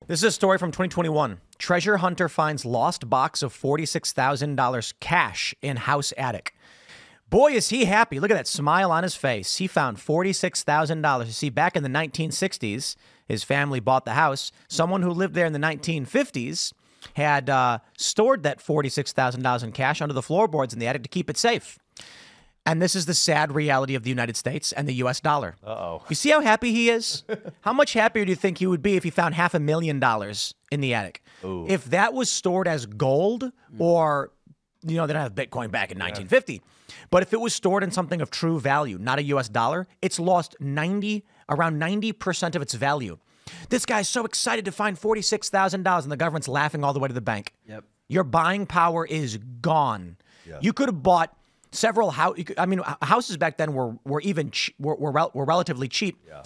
This is a story from 2021. Treasure hunter finds lost box of $46,000 cash in house attic. Boy, is he happy. Look at that smile on his face. He found $46,000. You see, back in the 1960s, his family bought the house. Someone who lived there in the 1950s had stored that $46,000 in cash under the floorboards in the attic to keep it safe. And this is the sad reality of the United States and the U.S. dollar. Uh-oh. You see how happy he is? How much happier do you think he would be if he found $500,000 in the attic? Ooh. If that was stored as gold or, they don't have Bitcoin back in 1950. But if it was stored in something of true value, not a U.S. dollar, it's lost around 90% of its value. This guy's so excited to find $46,000 and the government's laughing all the way to the bank. Yep. Your buying power is gone. Yeah. You could have bought several houses back then were relatively cheap. Yeah.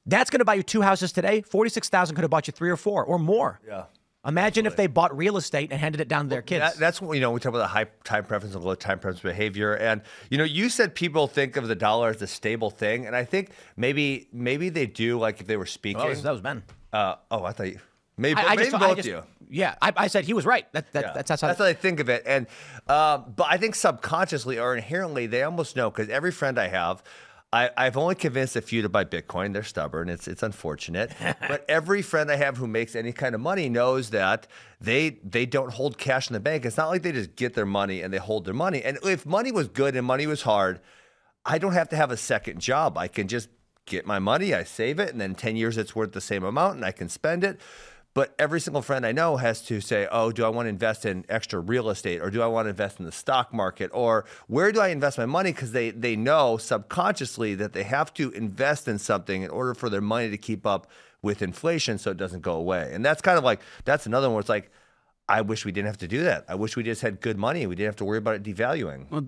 That's going to buy you 2 houses today. $46,000 could have bought you 3 or 4 or more. Yeah. Imagine if they bought real estate and handed it down to their kids. That's what, we talk about the high time preference and low time preference behavior. And, you said people think of the dollar as a stable thing. And I think maybe they do, like if they were speaking. Oh, that was Ben. I thought you. Maybe both of you. Yeah, I said he was right. That's how I think of it. And but I think subconsciously or inherently they almost know, because every friend I have, I've only convinced a few to buy Bitcoin. They're stubborn. It's unfortunate. But every friend I have who makes any kind of money knows that they don't hold cash in the bank. It's not like they just get their money and they hold their money. And if money was good and money was hard, I don't have to have a second job. I can just get my money, I save it, and then 10 years it's worth the same amount and I can spend it. But every single friend I know has to say, oh, do I want to invest in extra real estate, or do I want to invest in the stock market, or where do I invest my money? Because they know subconsciously that they have to invest in something in order for their money to keep up with inflation so it doesn't go away. And that's kind of that's another one where it's like, I wish we didn't have to do that. I wish we just had good money and we didn't have to worry about it devaluing. Well,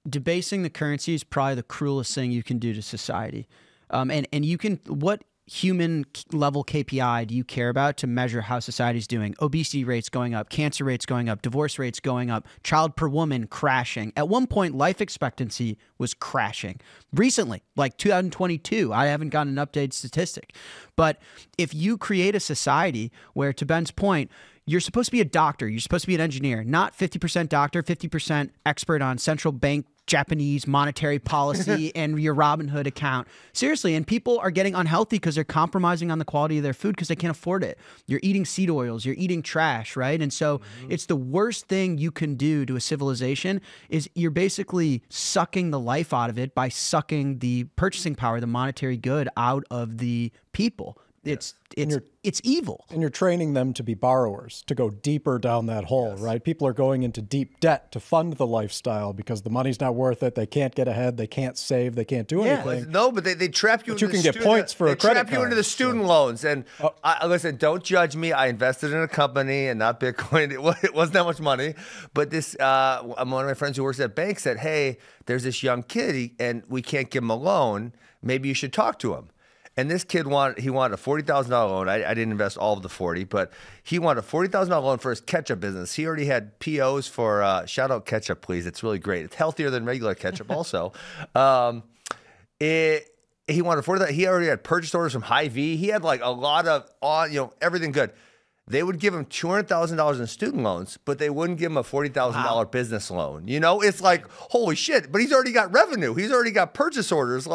debasing the currency is probably the cruelest thing you can do to society. And you can, what human level KPI do you care about to measure how society's doing? Obesity rates going up, cancer rates going up, divorce rates going up, child per woman crashing. At one point, life expectancy was crashing. Recently, like 2022, I haven't gotten an updated statistic. But if you create a society where, to Ben's point, you're supposed to be a doctor, you're supposed to be an engineer, not 50% doctor, 50% expert on central bank Japanese monetary policy and your Robinhood account. Seriously, and people are getting unhealthy because they're compromising on the quality of their food because they can't afford it. You're eating seed oils, you're eating trash, right? And so it's the worst thing you can do to a civilization is you're basically sucking the life out of it by sucking the purchasing power, the monetary good out of the people. It's evil. And you're training them to be borrowers, to go deeper down that hole, right? People are going into deep debt to fund the lifestyle because the money's not worth it. They can't get ahead. They can't save. They can't do anything. No, but they trap you. But you can get points for a credit card. They trap you into the student loans. And listen, don't judge me. I invested in a company and not Bitcoin. It wasn't that much money. But this, one of my friends who works at a bank said, hey, there's this young kid and we can't give him a loan. Maybe you should talk to him. And this kid wanted a $40,000 loan. I didn't invest all of the 40, but he wanted a $40,000 loan for his ketchup business. He already had POs for shout out ketchup, please. It's really great. It's healthier than regular ketchup also. He wanted $40,000. He already had purchase orders from Hy-Vee. He had like a lot of everything good. They would give him $200,000 in student loans, but they wouldn't give him a $40,000 business loan. It's like, holy shit, but he's already got revenue. He's already got purchase orders.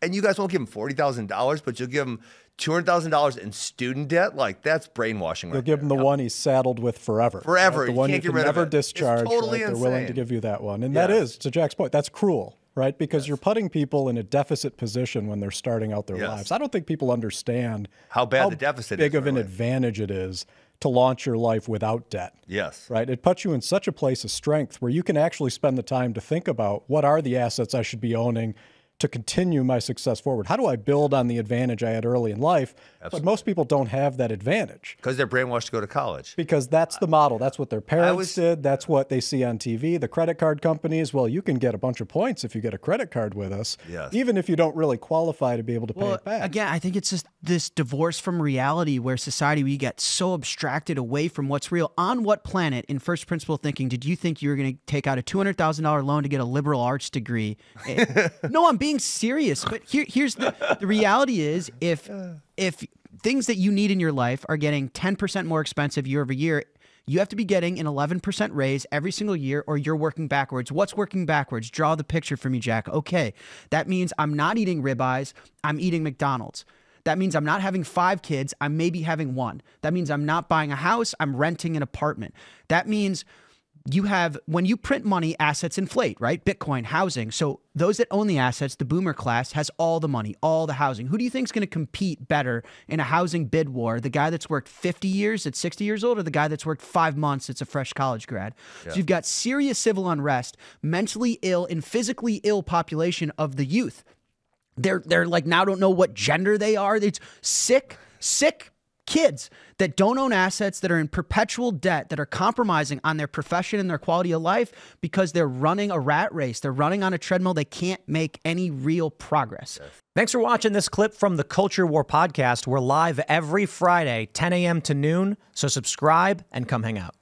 And you guys won't give him $40,000, but you'll give him $200,000 in student debt. That's brainwashing. You'll give him the one he's saddled with forever. Forever. Right? The one you can never discharge. It's totally They're insane. willing to give you that one. And that is, to Jack's point, that's cruel, right? Because you're putting people in a deficit position when they're starting out their lives. I don't think people understand how bad the deficit is. Big of an advantage it is to launch your life without debt. Yes. Right? It puts you in such a place of strength where you can actually spend the time to think about what are the assets I should be owning to continue my success forward. How do I build on the advantage I had early in life? Absolutely. But most people don't have that advantage. Because they're brainwashed to go to college. Because that's the model. That's what their parents did. That's what they see on TV. The credit card companies, well, you can get a bunch of points if you get a credit card with us, even if you don't really qualify to be able to pay it back. Again, I think it's just this divorce from reality where society, we get so abstracted away from what's real. On what planet, in first principle thinking, did you think you were going to take out a $200,000 loan to get a liberal arts degree? No, I'm being serious. But here's the reality is if things that you need in your life are getting 10% more expensive year over year, you have to be getting an 11% raise every single year, or you're working backwards. What's working backwards? Draw the picture for me, Jack. Okay, that means I'm not eating ribeyes, I'm eating McDonald's. That means I'm not having 5 kids, I'm maybe having 1. That means I'm not buying a house, I'm renting an apartment. That means when you print money, assets inflate, right? Bitcoin, housing. So those that own the assets, the boomer class, has all the money, all the housing. Who do you think is going to compete better in a housing bid war? The guy that's worked 50 years at 60 years old, or the guy that's worked 5 months that's a fresh college grad? Yeah. So you've got serious civil unrest, mentally ill and physically ill population of the youth. They're like now don't know what gender they are. It's sick kids that don't own assets, that are in perpetual debt, that are compromising on their profession and their quality of life because they're running a rat race. They're running on a treadmill. They can't make any real progress. Thanks for watching this clip from the Culture War podcast. We're live every Friday, 10 a.m. to noon, so subscribe and come hang out.